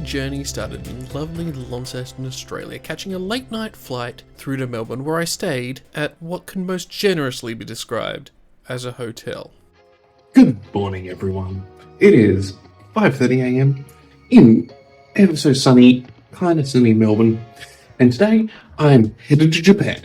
journey started in lovely Launceston, Australia, catching a late night flight through to Melbourne, where I stayed at what can most generously be described as a hotel. Good morning, everyone. It is 5:30 a.m. in ever so sunny, kind of sunny Melbourne, and today I'm headed to Japan.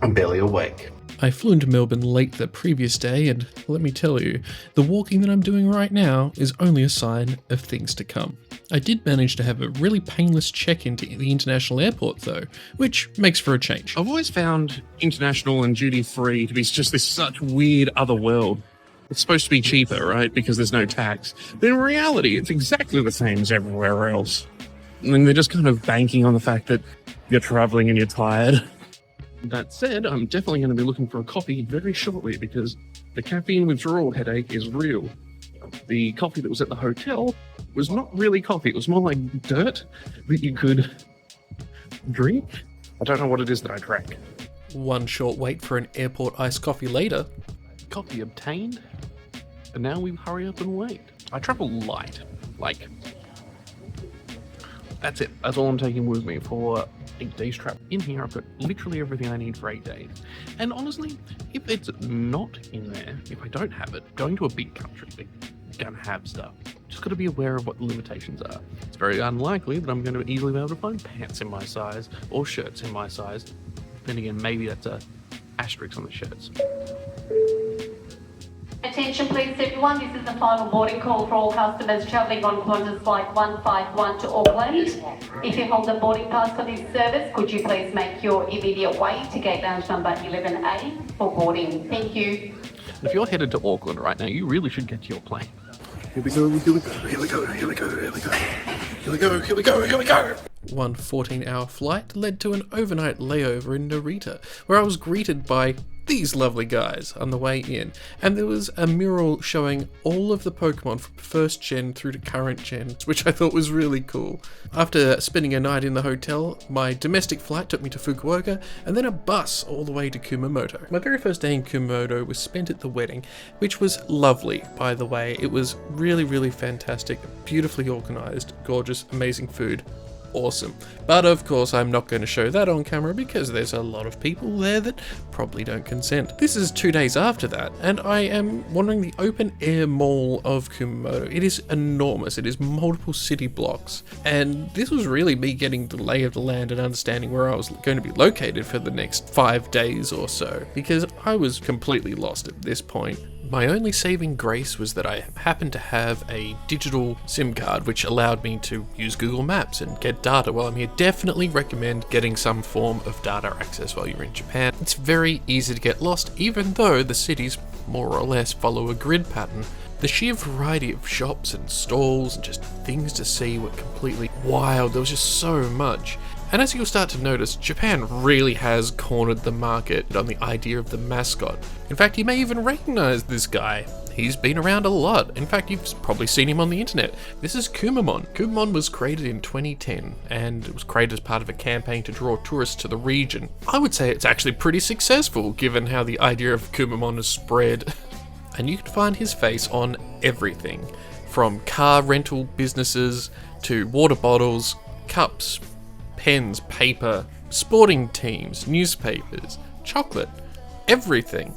I'm barely awake. I flew into Melbourne late the previous day, and let me tell you, the walking that I'm doing right now is only a sign of things to come. I did manage to have a really painless check-in to the international airport though, which makes for a change. I've always found international and duty-free to be just this such weird other world. It's supposed to be cheaper, right? Because there's no tax. But in reality, it's exactly the same as everywhere else. I mean, they're just kind of banking on the fact that you're traveling and you're tired. That said, I'm definitely going to be looking for a coffee very shortly because the caffeine withdrawal headache is real. The coffee that was at the hotel was not really coffee. It was more like dirt that you could drink. I don't know what it is that I drank. One short wait for an airport iced coffee later. Coffee obtained, and now we hurry up and wait. I travel light, like, that's it. That's all I'm taking with me for 8 days travel. In here, I've got literally everything I need for 8 days. And honestly, if it's not in there, if I don't have it, going to a big country, they're gonna have stuff. Just gotta be aware of what the limitations are. It's very unlikely that I'm going to easily be able to find pants in my size or shirts in my size. Then again, maybe that's a asterisk on the shirts. Attention please everyone, this is the final boarding call for all customers travelling on Qantas Flight 151 to Auckland. If you hold a boarding pass for this service, could you please make your immediate way to gate lounge number 11A for boarding. Thank you. If you're headed to Auckland right now, you really should get to your plane. Here we go, here we go, here we go, here we go, here we go. Here we go, here we go, here we go. One 14-hour flight led to an overnight layover in Narita, where I was greeted by these lovely guys on the way in, and there was a mural showing all of the Pokemon from first gen through to current gen, which I thought was really cool. After spending a night in the hotel, my domestic flight took me to Fukuoka, and then a bus all the way to Kumamoto. My very first day in Kumamoto was spent at the wedding, which was lovely, by the way. It was really, really fantastic, beautifully organised, gorgeous, amazing food. Awesome. But of course I'm not going to show that on camera because there's a lot of people there that probably don't consent. This is 2 days after that, and I am wandering the open air mall of Kumamoto. It is enormous. It is multiple city blocks, and this was really me getting the lay of the land and understanding where I was going to be located for the next 5 days or so, because I was completely lost at this point. My only saving grace was that I happened to have a digital SIM card which allowed me to use Google Maps and get data while I'm here. Definitely recommend getting some form of data access while you're in Japan. It's very easy to get lost, even though the cities more or less follow a grid pattern. The sheer variety of shops and stalls and just things to see were completely wild. There was just so much. And as you'll start to notice, Japan really has cornered the market on the idea of the mascot. In fact, you may even recognize this guy. He's been around a lot. In fact, you've probably seen him on the internet. This is Kumamon. Kumamon was created in 2010, and it was created as part of a campaign to draw tourists to the region. I would say it's actually pretty successful, given how the idea of Kumamon has spread. And you can find his face on everything, from car rental businesses to water bottles, cups, pens, paper, sporting teams, newspapers, chocolate, everything.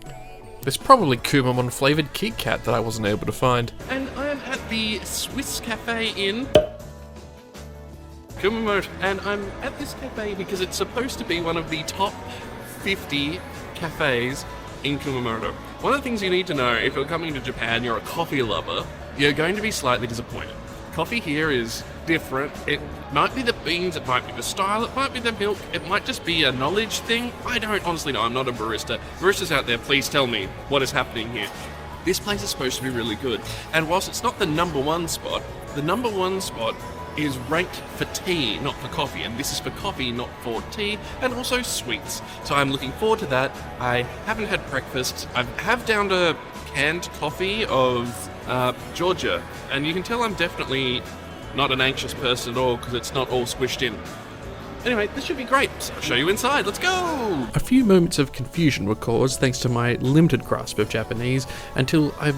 There's probably Kumamon flavoured Kit Kat that I wasn't able to find. And I am at the Swiss Cafe in Kumamoto, and I'm at this cafe because it's supposed to be one of the top 50 cafes in Kumamoto. One of the things you need to know if you're coming to Japan, you're a coffee lover, you're going to be slightly disappointed. Coffee here is different. It might be the beans, it might be the style, it might be the milk, it might just be a knowledge thing. I don't honestly know, I'm not a barista. Baristas out there, please tell me what is happening here. This place is supposed to be really good, and whilst it's not the number one spot, the number one spot is ranked for tea, not for coffee, and this is for coffee, not for tea, and also sweets. So I'm looking forward to that. I haven't had breakfast. I have downed a canned coffee of Georgia, and you can tell I'm definitely not an anxious person at all because it's not all squished in. Anyway, this should be great, so I'll show you inside. Let's go! A few moments of confusion were caused thanks to my limited grasp of Japanese, until I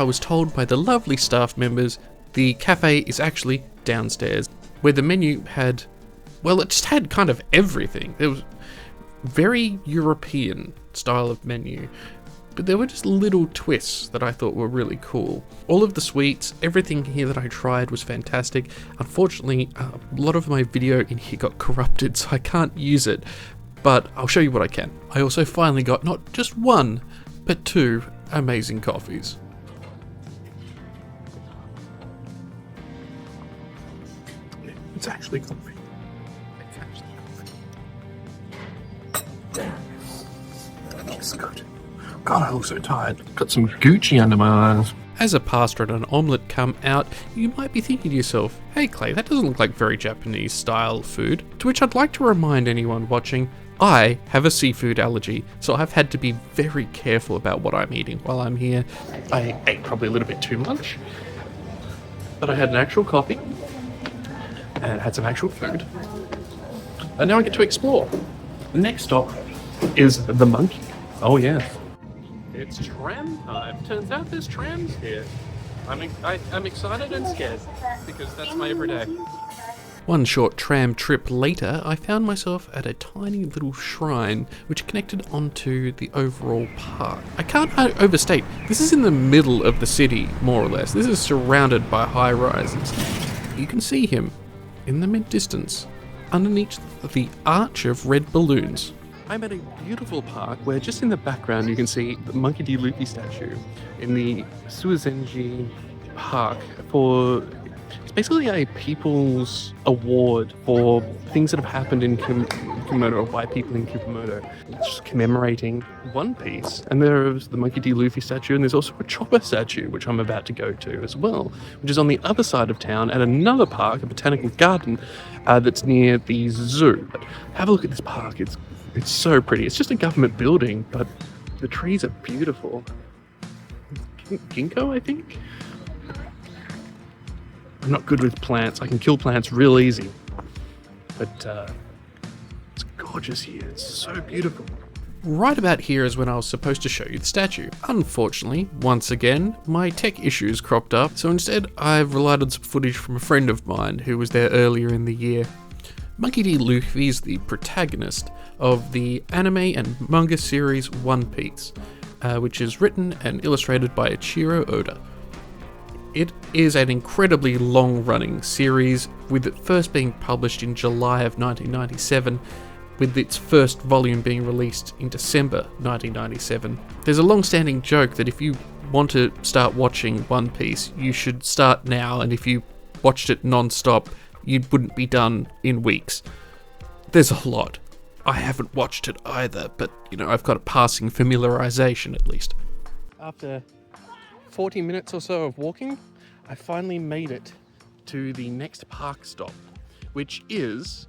was told by the lovely staff members the cafe is actually downstairs where the menu had, well, it just had kind of everything. It was very European style of menu, but there were just little twists that I thought were really cool. All of the sweets, everything here that I tried was fantastic. Unfortunately, a lot of my video in here got corrupted, so I can't use it, but I'll show you what I can. I also finally got not just one, but two amazing coffees. It's actually coffee. It's good. God, I look so tired. Got some Gucci under my eyes. As a pasta and an omelette come out, you might be thinking to yourself, hey Clay, that doesn't look like very Japanese style food. To which I'd like to remind anyone watching, I have a seafood allergy, so I've had to be very careful about what I'm eating while I'm here. I ate probably a little bit too much, but I had an actual coffee and had some actual food. And now I get to explore. The next stop is the monkey. Oh yes. It's tram time. Turns out there's trams here. I'm excited and scared because that's my everyday. One short tram trip later, I found myself at a tiny little shrine which connected onto the overall park. I can't overstate, this is in the middle of the city, more or less. This is surrounded by high rises. You can see him in the mid-distance, underneath the arch of red balloons. I'm at a beautiful park where just in the background you can see the Monkey D. Luffy statue in the Suizenji park for... It's basically a people's award for things that have happened in Kumamoto, or by people in Kumamoto. It's just commemorating One Piece. And there's the Monkey D. Luffy statue, and there's also a chopper statue, which I'm about to go to as well, which is on the other side of town at another park, a botanical garden, that's near the zoo. But have a look at this park. It's so pretty. It's just a government building, but the trees are beautiful. Ginkgo, I think? I'm not good with plants. I can kill plants real easy. But it's gorgeous here. It's so beautiful. Right about here is when I was supposed to show you the statue. Unfortunately, once again, my tech issues cropped up, so instead I've relied on some footage from a friend of mine who was there earlier in the year. Monkey D. Luffy is the protagonist of the anime and manga series One Piece, which is written and illustrated by Ichiro Oda. It is an incredibly long-running series, with it first being published in July of 1997, with its first volume being released in December 1997. There's a long-standing joke that if you want to start watching One Piece, you should start now, and if you watched it non-stop, you wouldn't be done in weeks. There's a lot. I haven't watched it either, but, I've got a passing familiarization at least. After 40 minutes or so of walking, I finally made it to the next park stop, which is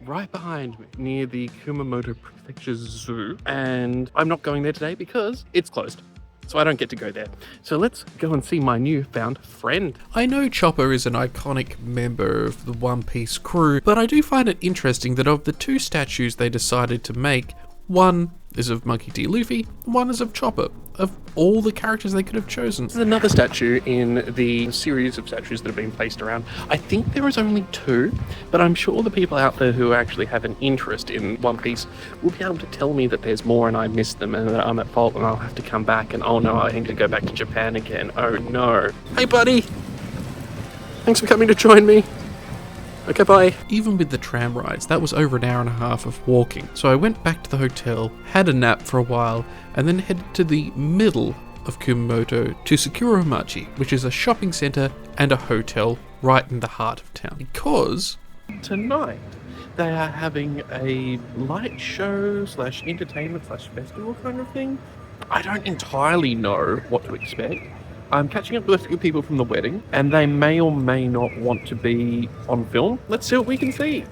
right behind me, near the Kumamoto Prefecture Zoo, and I'm not going there today because it's closed. So I don't get to go there. So let's go and see my newfound friend. I know Chopper is an iconic member of the One Piece crew, but I do find it interesting that of the two statues they decided to make, one is of Monkey D. Luffy, one is of Chopper. Of all the characters they could have chosen. There's another statue in the series of statues that have been placed around. I think there is only two, but I'm sure the people out there who actually have an interest in One Piece will be able to tell me that there's more and I missed them and that I'm at fault and I'll have to come back and oh no, I need to go back to Japan again. Oh no. Hey buddy! Thanks for coming to join me. Okay, bye. Even with the tram rides, that was over an hour and a half of walking. So I went back to the hotel, had a nap for a while, and then headed to the middle of Kumamoto to Sakura-machi, which is a shopping centre and a hotel right in the heart of town. Because tonight they are having a light show / entertainment / festival kind of thing. I don't entirely know what to expect. I'm catching up with a few people from the wedding, and they may or may not want to be on film. Let's see what we can see.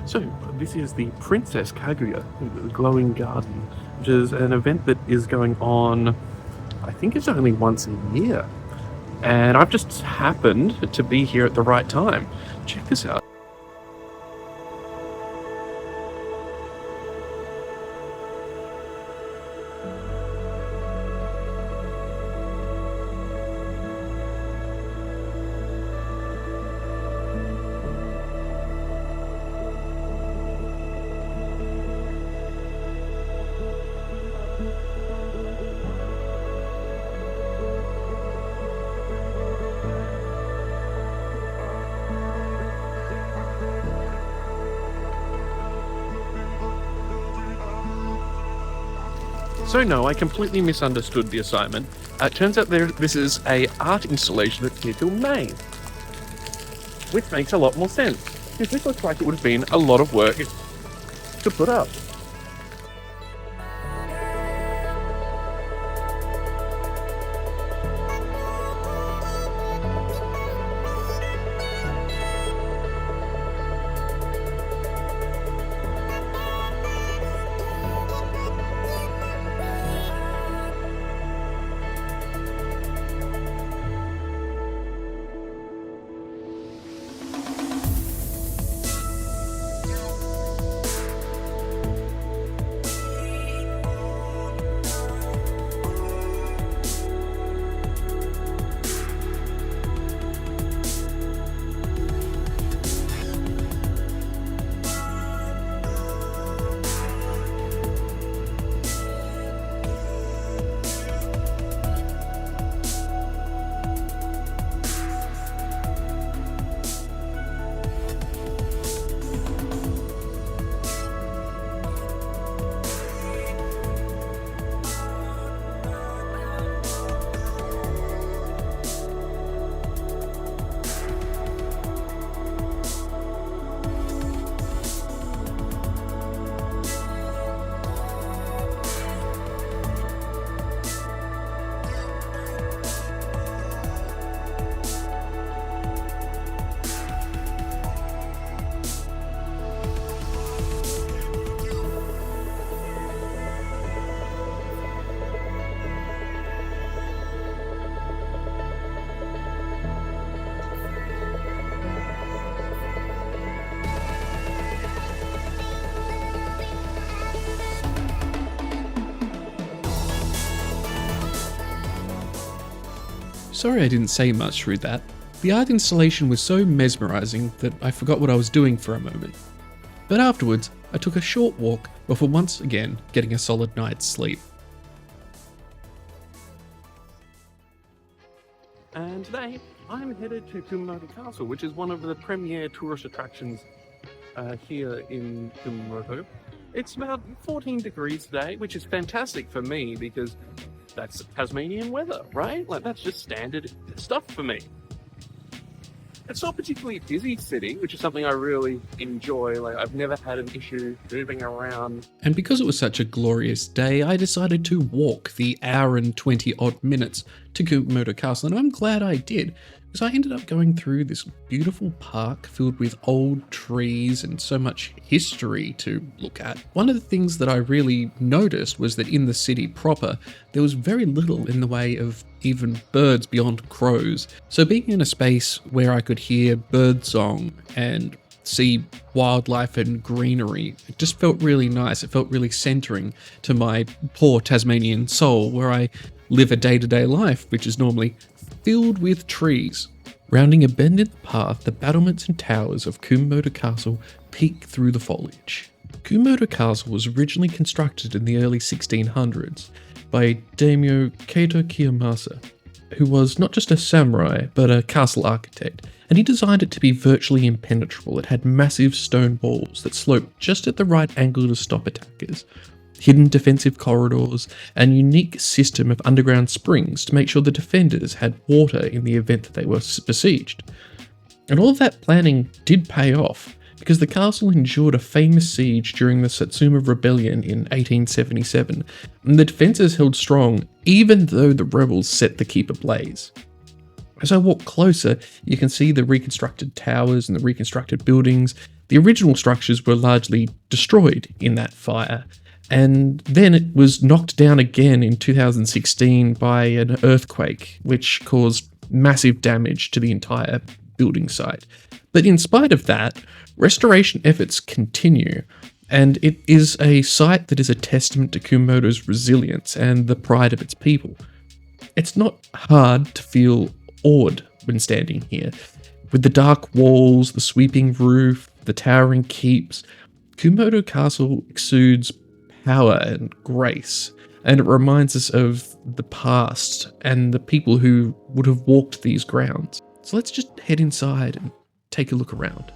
So, this is the Princess Kaguya, the Glowing Garden, which is an event that is going on, I think it's only once a year. And I've just happened to be here at the right time. Check this out. So no, I completely misunderstood the assignment. It turns out this is a art installation that's here till May, which makes a lot more sense, because this looks like it would have been a lot of work to put up. Sorry I didn't say much through that. The art installation was so mesmerising that I forgot what I was doing for a moment. But afterwards, I took a short walk before once again getting a solid night's sleep. And today, I'm headed to Kumamoto Castle, which is one of the premier tourist attractions here in Kumamoto. It's about 14 degrees today, which is fantastic for me because that's Tasmanian weather, right? Like, that's just standard stuff for me. It's not a particularly busy city, which is something I really enjoy. Like, I've never had an issue moving around. And because it was such a glorious day, I decided to walk the hour and 20 odd minutes to Kumamoto Castle, and I'm glad I did, because I ended up going through this beautiful park filled with old trees and so much history to look at. One of the things that I really noticed was that in the city proper, there was very little in the way of even birds beyond crows. So being in a space where I could hear birdsong and see wildlife and greenery, it just felt really nice. It felt really centering to my poor Tasmanian soul, where I live a day-to-day life, which is normally filled with trees. Rounding a bend in the path, the battlements and towers of Kumamoto Castle peek through the foliage. Kumamoto Castle was originally constructed in the early 1600s by Daimyo Kaito Kiyomasa, who was not just a samurai, but a castle architect, and he designed it to be virtually impenetrable. It had massive stone walls that sloped just at the right angle to stop attackers, hidden defensive corridors, and unique system of underground springs to make sure the defenders had water in the event that they were besieged. And all of that planning did pay off, because the castle endured a famous siege during the Satsuma Rebellion in 1877, and the defences held strong even though the rebels set the keep ablaze. As I walk closer, you can see the reconstructed towers and the reconstructed buildings. The original structures were largely destroyed in that fire, and then it was knocked down again in 2016 by an earthquake, which caused massive damage to the entire building site. But in spite of that, restoration efforts continue, and it is a site that is a testament to Kumamoto's resilience and the pride of its people. It's not hard to feel awed when standing here. With the dark walls, the sweeping roof, the towering keeps, Kumamoto Castle exudes power and grace, and it reminds us of the past and the people who would have walked these grounds. So let's just head inside and take a look around.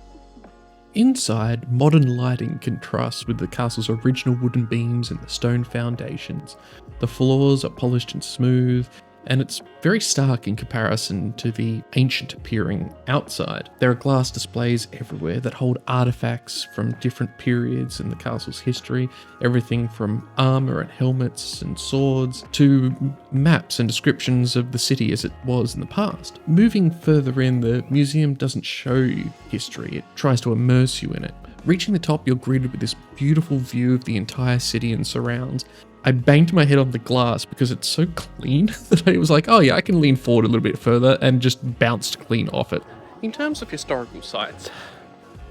Inside, modern lighting contrasts with the castle's original wooden beams and the stone foundations. The floors are polished and smooth, and it's very stark in comparison to the ancient appearing outside. There are glass displays everywhere that hold artifacts from different periods in the castle's history, everything from armor and helmets and swords to maps and descriptions of the city as it was in the past. Moving further in, the museum doesn't show you history, it tries to immerse you in it. Reaching the top, you're greeted with this beautiful view of the entire city and surrounds. I banged my head on the glass because it's so clean that I was like, oh yeah, I can lean forward a little bit further, and just bounced clean off it. In terms of historical sites,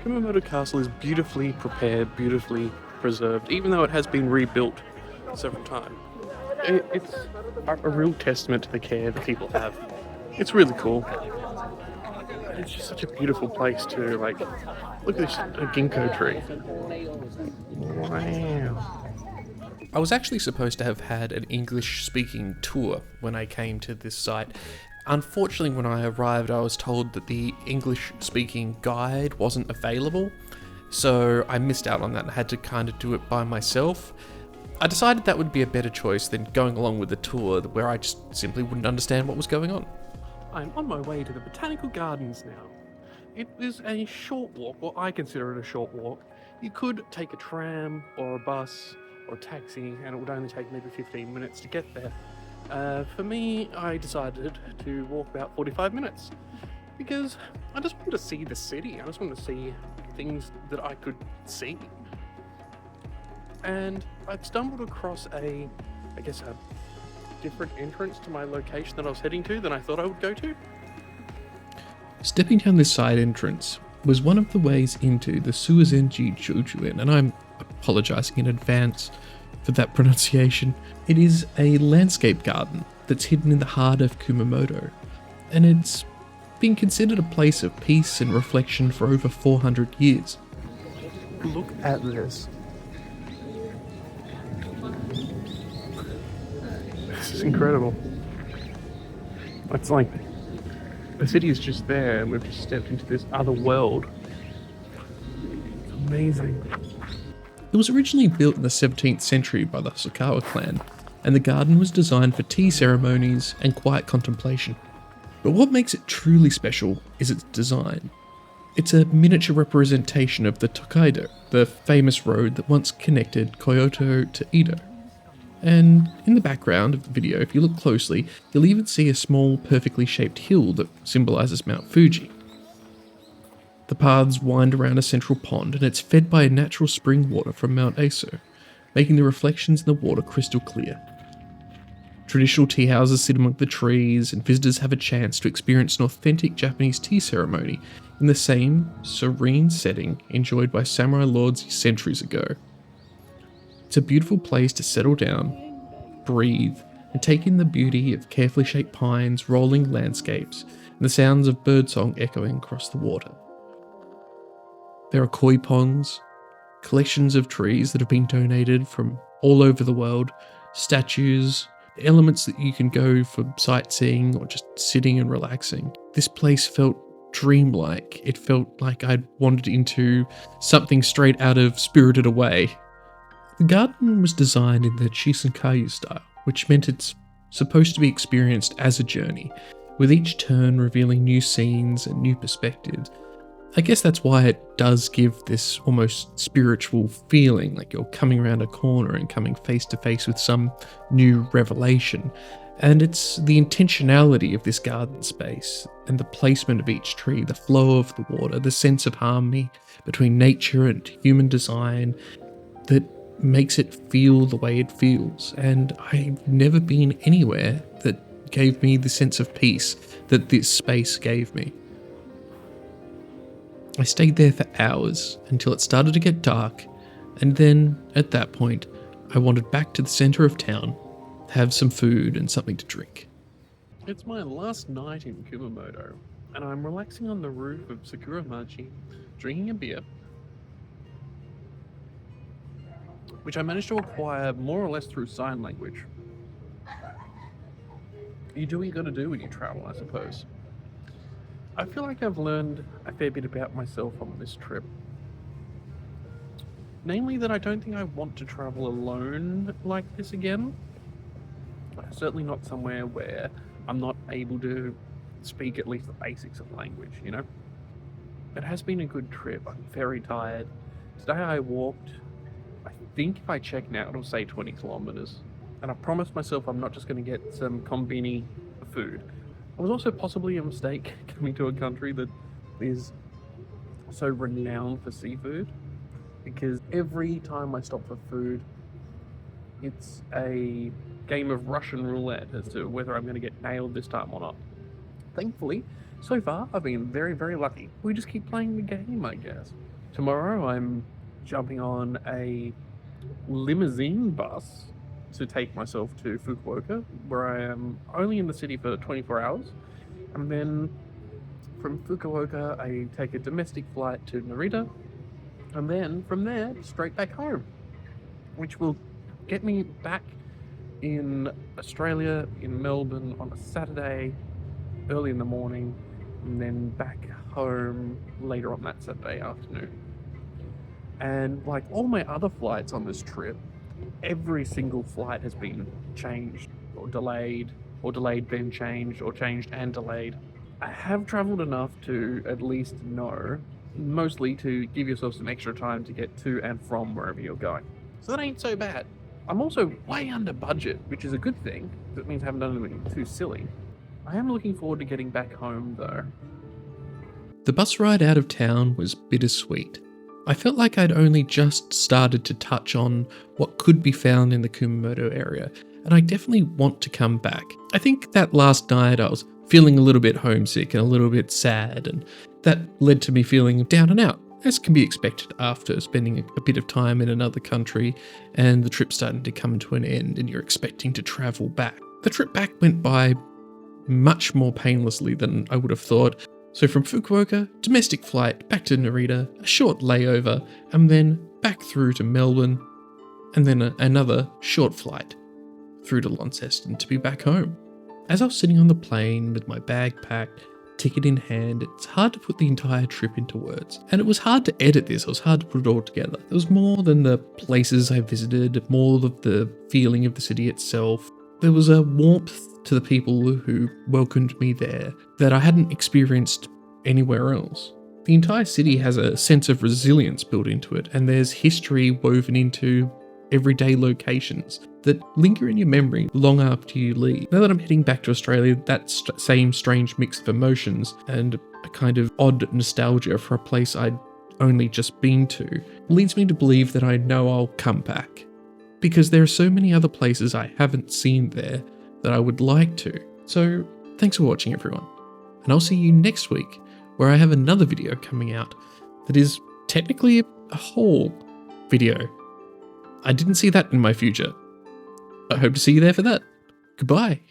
Kumamoto Castle is beautifully prepared, beautifully preserved, even though it has been rebuilt several times. It's a real testament to the care that people have. It's really cool. It's just such a beautiful place to, like, look at this ginkgo tree. Wow. I was actually supposed to have had an English-speaking tour when I came to this site. Unfortunately, when I arrived, I was told that the English-speaking guide wasn't available, so I missed out on that and had to kind of do it by myself. I decided that would be a better choice than going along with the tour where I just simply wouldn't understand what was going on. I'm on my way to the Botanical Gardens now. It is a short walk, well, I consider it a short walk. You could take a tram or a bus or a taxi, and it would only take maybe 15 minutes to get there. For me, I decided to walk about 45 minutes because I just wanted to see the city. I just wanted to see things that I could see. And I've stumbled across a different entrance to my location that I was heading to than I thought I would go to. Stepping down this side entrance was one of the ways into the Suizenji Jojuen, and I'm apologising in advance for that pronunciation. It is a landscape garden that's hidden in the heart of Kumamoto, and it's been considered a place of peace and reflection for over 400 years. Look at this. This is incredible. It's like the city is just there and we've just stepped into this other world. It's amazing. It was originally built in the 17th century by the Sakawa clan, and the garden was designed for tea ceremonies and quiet contemplation. But what makes it truly special is its design. It's a miniature representation of the Tokaido, the famous road that once connected Kyoto to Edo. And in the background of the video, if you look closely, you'll even see a small, perfectly shaped hill that symbolises Mount Fuji. The paths wind around a central pond, and it's fed by natural spring water from Mount Aso, making the reflections in the water crystal clear. Traditional tea houses sit among the trees, and visitors have a chance to experience an authentic Japanese tea ceremony in the same serene setting enjoyed by samurai lords centuries ago. It's a beautiful place to settle down, breathe, and take in the beauty of carefully shaped pines, rolling landscapes, and the sounds of birdsong echoing across the water. There are koi ponds, collections of trees that have been donated from all over the world, statues, elements that you can go for sightseeing or just sitting and relaxing. This place felt dreamlike. It felt like I'd wandered into something straight out of Spirited Away. The garden was designed in the Shisenkayu style, which meant it's supposed to be experienced as a journey, with each turn revealing new scenes and new perspectives. I guess that's why it does give this almost spiritual feeling, like you're coming around a corner and coming face to face with some new revelation. And it's the intentionality of this garden space and the placement of each tree, the flow of the water, the sense of harmony between nature and human design that makes it feel the way it feels. And I've never been anywhere that gave me the sense of peace that this space gave me. I stayed there for hours until it started to get dark, and then, at that point, I wandered back to the centre of town, have some food and something to drink. It's my last night in Kumamoto, and I'm relaxing on the roof of Sakuramachi, drinking a beer, which I managed to acquire more or less through sign language. You do what you gotta do when you travel, I suppose. I feel like I've learned a fair bit about myself on this trip. Namely that I don't think I want to travel alone like this again. Certainly not somewhere where I'm not able to speak at least the basics of language, you know? It has been a good trip. I'm very tired. Today I walked, I think if I check now, it'll say 20 kilometers. And I promised myself I'm not just going to get some combini food. It was also possibly a mistake coming to a country that is so renowned for seafood, because every time I stop for food, it's a game of Russian roulette as to whether I'm going to get nailed this time or not. Thankfully, so far, I've been very, very lucky. We just keep playing the game, I guess. Tomorrow, I'm jumping on a limousine bus to take myself to Fukuoka, where I am only in the city for 24 hours. And then from Fukuoka, I take a domestic flight to Narita. And then from there, straight back home, which will get me back in Australia, in Melbourne, on a Saturday, early in the morning, and then back home later on that Saturday afternoon. And like all my other flights on this trip, every single flight has been changed or delayed then changed, or changed and delayed. I have travelled enough to at least know, mostly to give yourself some extra time to get to and from wherever you're going. So that ain't so bad. I'm also way under budget, which is a good thing, because it means I haven't done anything too silly. I am looking forward to getting back home though. The bus ride out of town was bittersweet. I felt like I'd only just started to touch on what could be found in the Kumamoto area, and I definitely want to come back. I think that last night I was feeling a little bit homesick and a little bit sad, and that led to me feeling down and out, as can be expected after spending a bit of time in another country and the trip starting to come to an end and you're expecting to travel back. The trip back went by much more painlessly than I would have thought. So from Fukuoka, domestic flight back to Narita, a short layover, and then back through to Melbourne, and then another short flight through to Launceston to be back home. As I was sitting on the plane with my bag packed, ticket in hand, it's hard to put the entire trip into words. And it was hard to edit this, it was hard to put it all together. There was more than the places I visited, more of the feeling of the city itself. There was a warmth to the people who welcomed me there that I hadn't experienced anywhere else. The entire city has a sense of resilience built into it, and there's history woven into everyday locations that linger in your memory long after you leave. Now that I'm heading back to Australia, that same strange mix of emotions and a kind of odd nostalgia for a place I'd only just been to leads me to believe that I know I'll come back, because there are so many other places I haven't seen there that I would like to. So thanks for watching, everyone, and I'll see you next week, where I have another video coming out that is technically a haul video. I didn't see that in my future. I hope to see you there for that. Goodbye.